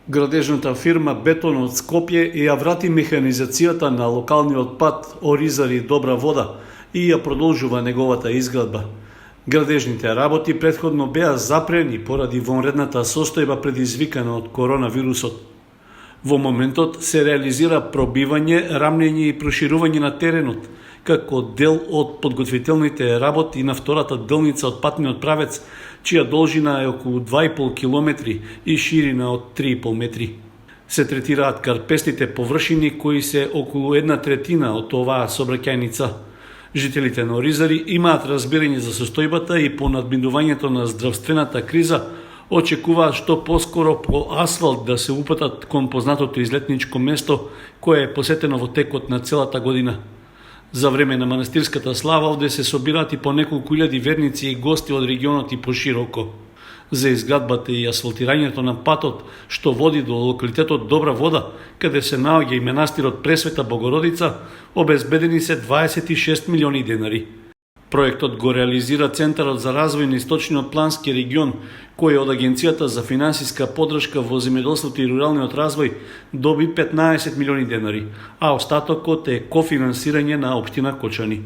Градежната фирма Бетон од Скопје ја врати механизацијата на локалниот пат Оризари Добра вода и ја продолжува неговата изградба. Градежните работи претходно беа запрени поради вонредната состојба предизвикана од коронавирусот. Во моментот се реализира пробивање, рамнење и проширување на теренот, како дел од подготвителните работи на втората делница од патниот правец, чија должина е околу 2,5 километри и ширина од 3,5 метри. Се третираат карпестите површини кои се околу 1/3 од оваа сообраќајница. Жителите на Оризари имаат разбирање за состојбата и по надминувањето на здравствената криза очекуваат што поскоро по асфалт да се упатат кон познатото излетничко место кое е посетено во текот на целата година. За време на манастирската слава овде се собираат и по неколку илјади верници и гости од регионот и пошироко. За изградбата и асфалтирањето на патот што води до локалитетот Добра вода, каде се наоѓа и манастирот Пресвета Богородица, обезбедени се 26 милиони денари. Проектот го реализира Центарот за развој на Источниот плански регион, кој од Агенцијата за финансиска поддршка во земјоделството и руралниот развој доби 15 милиони денари, а остатокот е кофинансирање на општина Кочани.